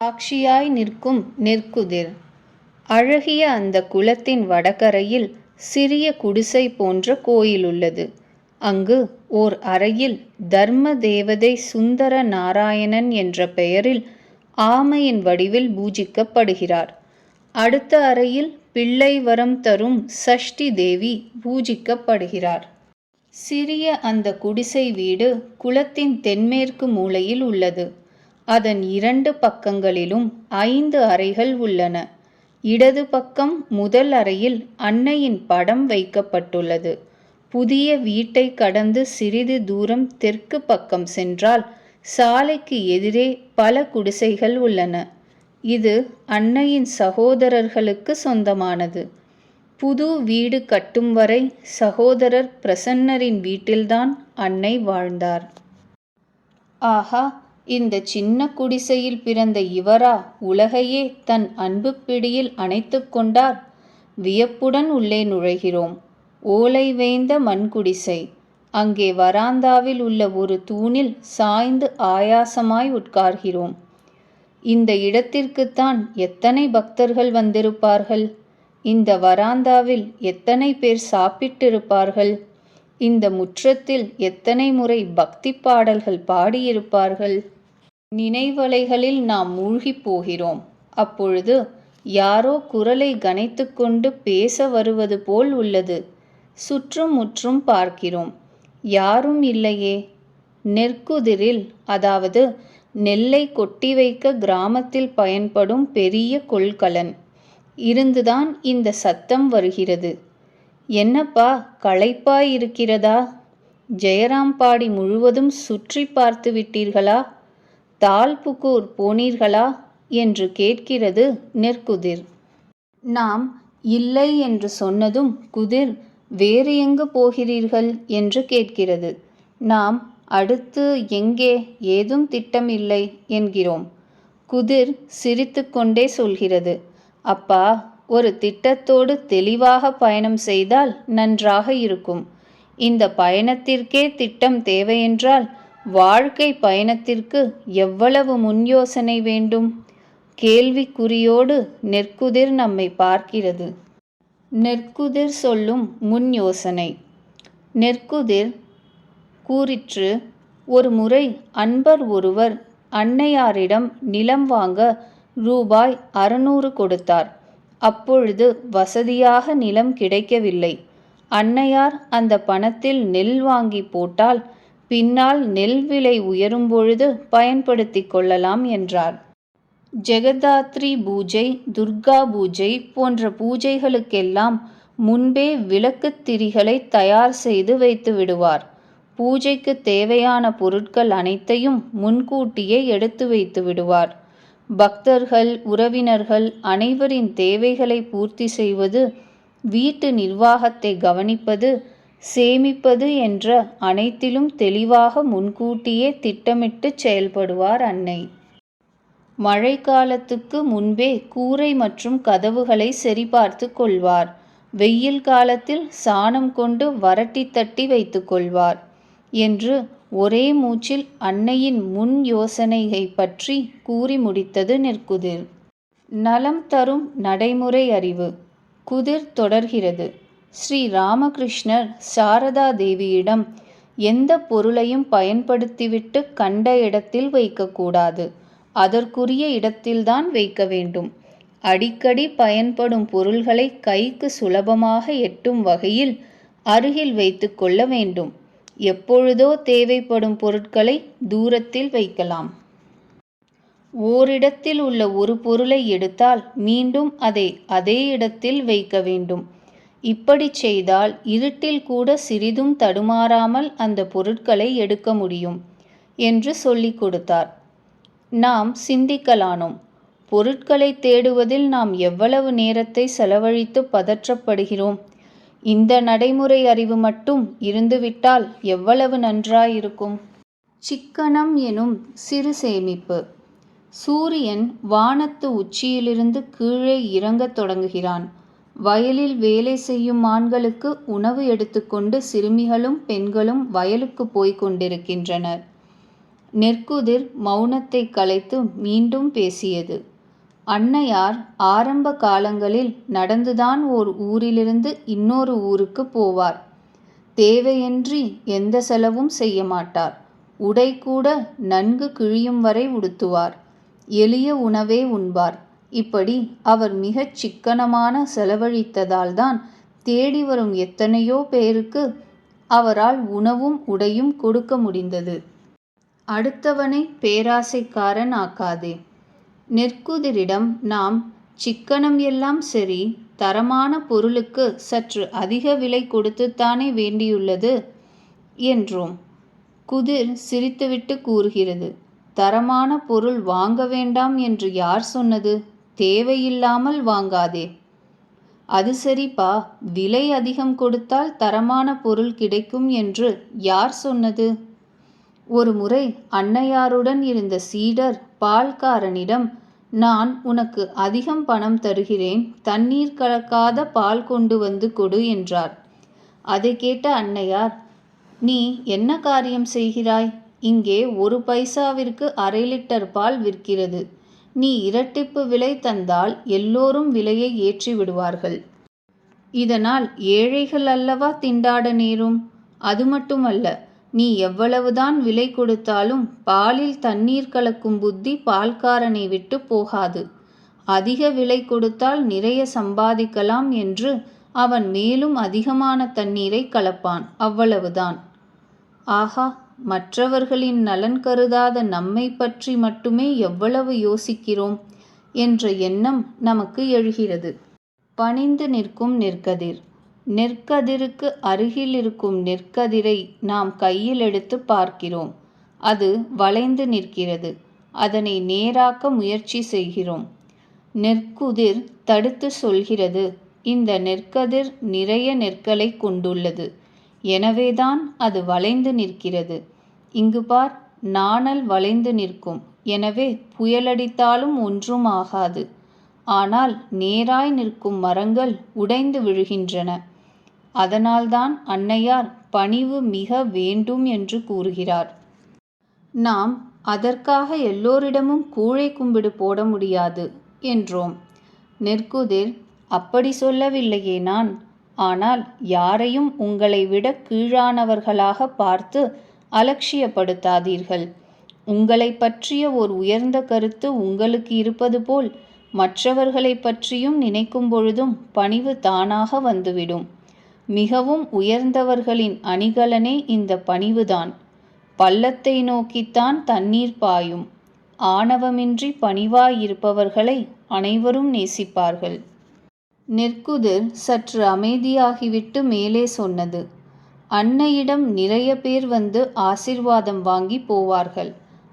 சாட்சியாய் நிற்கும் நெற்குதிர். அழகிய அந்த குளத்தின் வடகரையில் சிறிய குடிசை போன்ற கோயில் உள்ளது. அங்கு ஓர் அறையில் தர்ம தேவதை சுந்தர நாராயணன் என்ற பெயரில் ஆமையின் வடிவில் பூஜிக்கப்படுகிறார். அடுத்த அறையில் பிள்ளை வரம் தரும் சஷ்டி தேவி பூஜிக்கப்படுகிறார். சிறிய அந்த குடிசை வீடு குளத்தின் தென்மேற்கு மூலையில் உள்ளது. அதன் 2 பக்கங்களிலும் 5 அறைகள் உள்ளன. இடது பக்கம் முதல் அறையில் அன்னையின் படம் வைக்கப்பட்டுள்ளது. புதிய வீட்டை கடந்து சிறிது தூரம் தெற்கு பக்கம் சென்றால் சாலைக்கு எதிரே பல குடிசைகள் உள்ளன. இது அன்னையின் சகோதரர்களுக்கு சொந்தமானது. புது வீடு கட்டும் வரை சகோதரர் பிரசன்னரின் வீட்டில்தான் அன்னை வாழ்ந்தார். ஆஹா, இந்த சின்ன குடிசையில் பிறந்த இவரா உலகையே தன் அன்பு பிடியில் அணைத்து கொண்டார்? வியப்புடன் உள்ளே நுழைகிறோம். ஓலை வேய்ந்த மண்குடிசை. அங்கே வராந்தாவில் உள்ள ஒரு தூணில் சாய்ந்து ஆயாசமாய் உட்கார்கிறோம். இந்த இடத்திற்குத்தான் எத்தனை பக்தர்கள் வந்திருப்பார்கள்! இந்த வராந்தாவில் எத்தனை பேர் சாப்பிட்டிருப்பார்கள்! இந்த முற்றத்தில் எத்தனை முறை பக்தி பாடல்கள் பாடியிருப்பார்கள்! நினைவலைகளில் நாம் மூழ்கிப் போகிறோம். அப்பொழுது யாரோ குரலை கனைத்து கொண்டு பேச வருவது போல் உள்ளது. சுற்றும் முற்றும் பார்க்கிறோம். யாரும் இல்லையே. நெற்குதிரில், அதாவது நெல்லை கொட்டி வைக்க கிராமத்தில் பயன்படும் பெரிய கொள்கலன் இருந்துதான் இந்த சத்தம் வருகிறது. என்னப்பா, களைப்பாய் இருக்கிறதா? ஜெயராம்பாடி முழுவதும் சுற்றி பார்த்து விட்டீர்களா? தால்புக்கூர் போனீர்களா என்று கேட்கிறது நெற்குதிர். நாம் இல்லை என்று சொன்னதும் குதிர் வேறு எங்கு போகிறீர்கள் என்று கேட்கிறது. நாம் அடுத்து எங்கே, ஏதும் திட்டம் இல்லை என்கிறோம். குதிர் சிரித்து கொண்டே சொல்கிறது, அப்பா, ஒரு திட்டத்தோடு தெளிவாக பயணம் செய்தால் நன்றாக இருக்கும். இந்த பயணத்திற்கே திட்டம் தேவையென்றால் வாழ்க்கை பயணத்திற்கு எவ்வளவு முன் யோசனை வேண்டும்? கேள்விக்குறியோடு நெற்குதிர் நம்மை பார்க்கிறது. நெற்குதிர் சொல்லும் முன் யோசனை. நெற்குதிர் கூறிற்று, ஒரு முறை அன்பர் ஒருவர் அன்னையாரிடம் நிலம் வாங்க ரூபாய் 600 கொடுத்தார். அப்பொழுது வசதியாக நிலம் கிடைக்கவில்லை. அன்னையார் அந்த பணத்தில் நெல் வாங்கி போட்டால் பின்னால் நெல் விலை உயரும் பொழுது பயன்படுத்தி கொள்ளலாம் என்றார். ஜெகதாத்ரி பூஜை, துர்கா பூஜை போன்ற பூஜைகளுக்கெல்லாம் முன்பே விளக்குத் திரிகளை தயார் செய்து வைத்து விடுவார். பூஜைக்கு தேவையான பொருட்கள் அனைத்தையும் முன்கூட்டியே எடுத்து வைத்து விடுவார். பக்தர்கள், உறவினர்கள் அனைவரின் தேவைகளை பூர்த்தி செய்வது, வீட்டு நிர்வாகத்தை கவனிப்பது, சேமிப்பது என்ற அனைத்திலும் தெளிவாக முன்கூட்டியே திட்டமிட்டு செயல்படுவார் அன்னை. மழை காலத்துக்கு முன்பே கூரை மற்றும் கதவுகளை சரிபார்த்து கொள்வார். வெயில் காலத்தில் சாணம் கொண்டு வரட்டி தட்டி வைத்து கொள்வார் என்று ஒரே மூச்சில் அன்னையின் முன் யோசனையை பற்றி கூறி முடித்தது நெற்குதிர். நலம் தரும் நடைமுறை அறிவு. குதிர் தொடர்கிறது. ஸ்ரீ ராமகிருஷ்ணர் சாரதா தேவியிடம் எந்த பொருளையும் பயன்படுத்திவிட்டு கண்ட இடத்தில் வைக்கக்கூடாது, அதற்குரிய இடத்தில்தான் வைக்க வேண்டும். அடிக்கடி பயன்படும் பொருள்களை கைக்கு சுலபமாக எட்டும் வகையில் அருகில் வைத்து கொள்ள வேண்டும். எப்பொழுதோ தேவைப்படும் பொருட்களை தூரத்தில் வைக்கலாம். ஓரிடத்தில் உள்ள ஒரு பொருளை எடுத்தால் மீண்டும் அதை அதே இடத்தில் வைக்க வேண்டும். இப்படி செய்தால் இருட்டில் கூட சிறிதும் தடுமாறாமல் அந்த பொருட்களை எடுக்க முடியும் என்று சொல்லிக் கொடுத்தார். நாம் சிந்திக்கலானோம். பொருட்களை தேடுவதில் நாம் எவ்வளவு நேரத்தை செலவழித்து பதற்றப்படுகிறோம். இந்த நடைமுறை அறிவு மட்டும் இருந்துவிட்டால் எவ்வளவு நன்றாயிருக்கும். சிக்கனம் எனும் சிறு சேமிப்பு. சூரியன் வானத்து உச்சியிலிருந்து கீழே இறங்கத் தொடங்குகிறான். வயலில் வேலை செய்யும் ஆண்களுக்கு உணவு எடுத்துக்கொண்டு சிறுமிகளும் பெண்களும் வயலுக்கு போய்க் கொண்டிருக்கின்றனர். நெற்குதிர் மௌனத்தை கலைத்து மீண்டும் பேசியது. அன்னையார் ஆரம்ப காலங்களில் நடந்துதான் ஓர் ஊரிலிருந்து இன்னொரு ஊருக்கு போவார். தேவையின்றி எந்த செலவும் செய்ய மாட்டார். உடை கூட நன்கு கிழியும் வரை உடுத்துவார். எளிய உணவே உண்பார். இப்படி அவர் மிகச் சிக்கனமான செலவழித்ததால்தான் தேடி வரும் எத்தனையோ பேருக்கு அவரால் உணவும் உடையும் கொடுக்க முடிந்தது. அடுத்தவனை பேராசைக்காரன் ஆக்காதே. நெற்குதிரிடம் நாம் சிக்கனம் எல்லாம் சரி, தரமான பொருளுக்கு சற்று அதிக விலை கொடுத்துத்தானே வேண்டியுள்ளது என்றோம். குதிர் சிரித்துவிட்டு கூறுகிறது, தரமான பொருள் வாங்க வேண்டாம் என்று யார் சொன்னது? தேவையில்லாமல் வாங்காதே. அது சரிப்பா, விலை அதிகம் கொடுத்தால் தரமான பொருள் கிடைக்கும் என்று யார் சொன்னது? ஒரு முறை அன்னையாருடன் இருந்த சீடர் பால்காரனிடம், நான் உனக்கு அதிகம் பணம் தருகிறேன், தண்ணீர் கலக்காத பால் கொண்டு வந்து கொடு என்றார். அதை கேட்ட அன்னையார், நீ என்ன காரியம் செய்கிறாய்? இங்கே 1 பைசாவிற்கு 1/2 லிட்டர் பால் விற்கிறது. நீ இரட்டிப்பு விலை தந்தால் எல்லோரும் விலையை ஏற்றி விடுவார்கள். இதனால் ஏழைகள் அல்லவா திண்டாட நேரும். அது மட்டுமல்ல, நீ எவ்வளவுதான் விலை கொடுத்தாலும் பாலில் தண்ணீர் கலக்கும் புத்தி பால்காரனை விட்டு போகாது. அதிக விலை கொடுத்தால் நிறைய சம்பாதிக்கலாம் என்று அவன் மேலும் அதிகமான தண்ணீரை கலப்பான், அவ்வளவுதான். ஆஹா, மற்றவர்களின் நலன் கருதாத நம்மை பற்றி மட்டுமே எவ்வளவு யோசிக்கிறோம் என்ற எண்ணம் நமக்கு எழுகிறது. பணிந்து நிற்கும் நெற்கதிர். நெற்கதிருக்கு அருகில் இருக்கும் நெற்கதிரை நாம் கையில் எடுத்து பார்க்கிறோம். அது வளைந்து நிற்கிறது. அதனை நேராக்க முயற்சி செய்கிறோம். நெற்குதிர் தடுத்து சொல்கிறது, இந்த நெற்கதிர் நிறைய நெற்களை கொண்டுள்ளது, எனவேதான் அது வளைந்து நிற்கிறது. இங்கு பார், நாணல் வளைந்து நிற்கும், எனவே புயலடித்தாலும் ஒன்றும் ஆகாது. ஆனால் நேராய் நிற்கும் மரங்கள் உடைந்து விழுகின்றன. அதனால்தான் அன்னையார் பணிவு மிக வேண்டும் என்று கூறுகிறார். நாம் அதற்காக எல்லோரிடமும் கூழை கும்பிடு போட முடியாது என்றோம். நெற்குதிர், அப்படி சொல்லவில்லையே நான். ஆனால் யாரையும் உங்களை விட கீழானவர்களாக பார்த்து அலட்சியப்படுத்தாதீர்கள். உங்களை பற்றிய ஒரு உயர்ந்த கருத்து உங்களுக்கு இருப்பது போல் மற்றவர்களை பற்றியும் நினைக்கும் பொழுதும் பணிவு தானாக வந்துவிடும். மிகவும் உயர்ந்தவர்களின் அணிகலனே இந்த பணிவுதான். பள்ளத்தை நோக்கித்தான் தண்ணீர் பாயும். ஆணவமின்றி பணிவாயிருப்பவர்களை அனைவரும் நேசிப்பார்கள். நெற்குதிர் சற்று அமைதியாகிவிட்டு மேலே சொன்னது, அன்னையிடம் நிறைய பேர் வந்து ஆசிர்வாதம் வாங்கி போவார்கள்.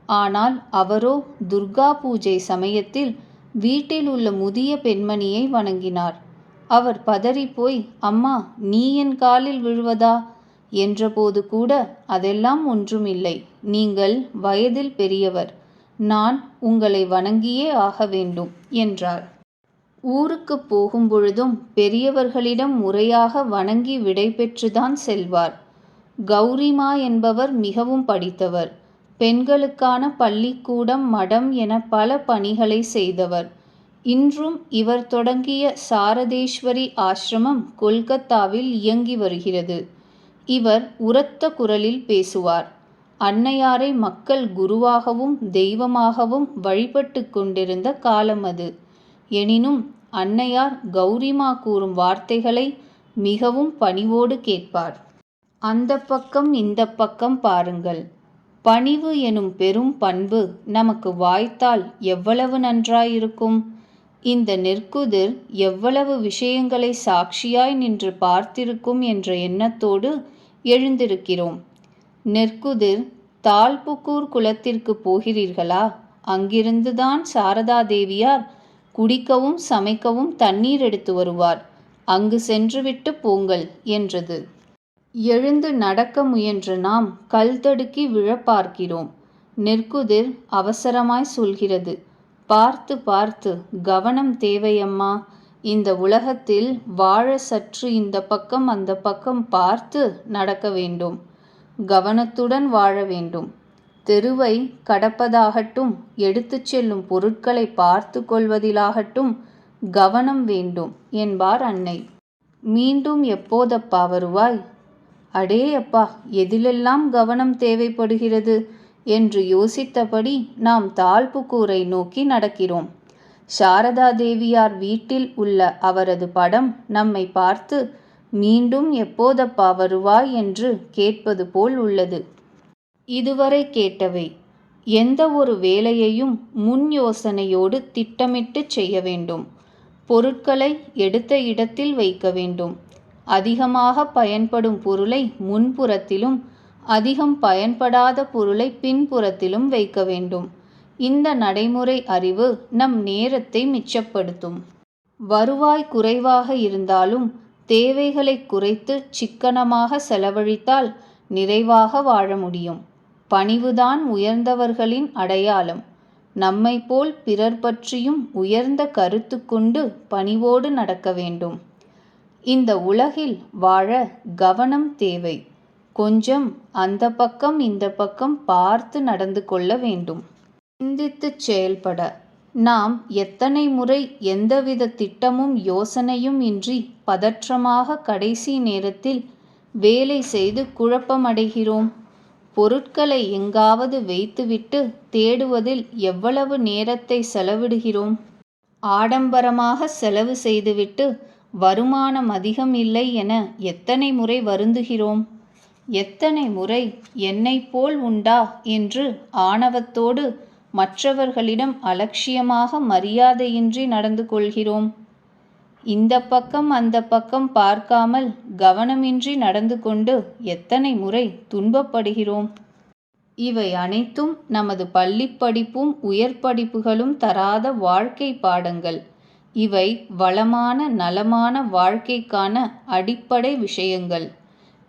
ஆனால் அவரோ துர்கா பூஜை சமயத்தில் வீட்டில் உள்ள முதிய பெண்மணியை வணங்கினார். அவர் பதறிப்போய், அம்மா, நீ என் காலில் விழுவதா என்றபோது கூட, அதெல்லாம் ஒன்றுமில்லை, நீங்கள் வயதில் பெரியவர், நான் உங்களை வணங்கியே ஆக வேண்டும் என்றார். ஊருக்கு போகும் பொழுதும் பெரியவர்களிடம் முறையாக வணங்கி விடை பெற்றுதான் செல்வார். கௌரிமா என்பவர் மிகவும் படித்தவர். பெண்களுக்கான பள்ளிக்கூடம், மடம் என பல பணிகளை செய்தவர். இன்றும் இவர் தொடங்கிய சாரதேஸ்வரி ஆசிரமம் கொல்கத்தாவில் இயங்கி வருகிறது. இவர் உரத்த குரலில் பேசுவார். அன்னையாரை மக்கள் குருவாகவும் தெய்வமாகவும் வழிபட்டு கொண்டிருந்த காலம் அது. எனினும் அன்னையார் கௌரிமா கூறும் வார்த்தைகளை மிகவும் பணிவோடு கேட்பார். அந்த பக்கம் இந்த பக்கம் பாருங்கள். பணிவு எனும் பெரும் பண்பு நமக்கு வாய்த்தால் எவ்வளவு நன்றாயிருக்கும். இந்த நெற்குதிர் எவ்வளவு விஷயங்களை சாட்சியாய் நின்று பார்த்திருக்கும் என்ற எண்ணத்தோடு எழுந்திருக்கிறோம். நெற்குதிர், தாழ்புக்கூர் குளத்திற்கு போகிறீர்களா? அங்கிருந்துதான் சாரதா தேவியார் குடிக்கவும் சமைக்கவும் தண்ணீர் எடுத்து வருவார். அங்கு சென்றுவிட்டு போங்கள் என்றது. எழுந்து நடக்க முயன்ற நாம் கல் தடுக்கி விழ பார்க்கிறோம். நெற்குதிர் அவசரமாய் சொல்கிறது, பார்த்து பார்த்து, கவனம் தேவையம்மா. இந்த உலகத்தில் வாழ சற்று இந்த பக்கம் அந்த பக்கம் பார்த்து நடக்க வேண்டும். கவனத்துடன் வாழ வேண்டும். தெருவை கடப்பதாகட்டும், எடுத்துச் செல்லும் பொருட்களை பார்த்து கொள்வதிலாகட்டும் கவனம் வேண்டும் என்பார் அன்னை. மீண்டும் எப்போதப்பா வருவாய்? அடே அப்பா, எதிலெல்லாம் கவனம் தேவைப்படுகிறது என்று யோசித்தபடி நாம் தாழ்புக்கூரை நோக்கி நடக்கிறோம். சாரதா தேவியார் வீட்டில் உள்ள அவரது படம் நம்மை பார்த்து மீண்டும் எப்போதப்பா வருவாய் என்று கேட்பது போல் உள்ளது. இதுவரை கேட்டவை. எந்த ஒரு வேலையையும் முன் யோசனையோடு திட்டமிட்டு செய்ய வேண்டும். பொருட்களை எடுத்த இடத்தில் வைக்க வேண்டும். அதிகமாக பயன்படும் பொருளை முன்புறத்திலும், அதிகம் பயன்படாத பொருளை பின்புறத்திலும் வைக்க வேண்டும். இந்த நடைமுறை அறிவு நம் நேரத்தை மிச்சப்படுத்தும். வருவாய் குறைவாக இருந்தாலும் தேவைகளை குறைத்து சிக்கனமாக செலவழித்தால் நிறைவாக வாழ முடியும். பணிவுதான் உயர்ந்தவர்களின் அடையாளம். நம்மை போல் பிறர் பற்றியும் உயர்ந்த கருத்து கொண்டு பணிவோடு நடக்க வேண்டும். இந்த உலகில் வாழ கவனம் தேவை. கொஞ்சம் அந்த பக்கம் இந்த பக்கம் பார்த்து நடந்து கொள்ள வேண்டும். சிந்தித்து செயல்பட. நாம் எத்தனை முறை எந்தவித திட்டமும் யோசனையும் இன்றி பதற்றமாக கடைசி நேரத்தில் வேலை செய்து குழப்பமடைகிறோம். பொருட்களை எங்காவது வைத்துவிட்டு தேடுவதில் எவ்வளவு நேரத்தை செலவிடுகிறோம். ஆடம்பரமாக செலவு செய்துவிட்டு வருமானம் அதிகம் இல்லை என எத்தனை முறை வருந்துகிறோம். எத்தனை முறை என்னைப் போல் உண்டா என்று ஆணவத்தோடு மற்றவர்களிடம் அலட்சியமாக மரியாதையின்றி நடந்து கொள்கிறோம். இந்த பக்கம் அந்த பக்கம் பார்க்காமல் கவனமின்றி நடந்து கொண்டு எத்தனை முறை துன்பப்படுகிறோம். இவை அனைத்தும் நமது பள்ளிப் படிப்பும் உயர் படிப்புகளும் தராத வாழ்க்கை பாடங்கள். இவை வளமான நலமான வாழ்க்கைக்கான அடிப்படை விஷயங்கள்.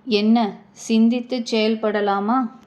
என்ன, சிந்தித்து செயல்படலாமா?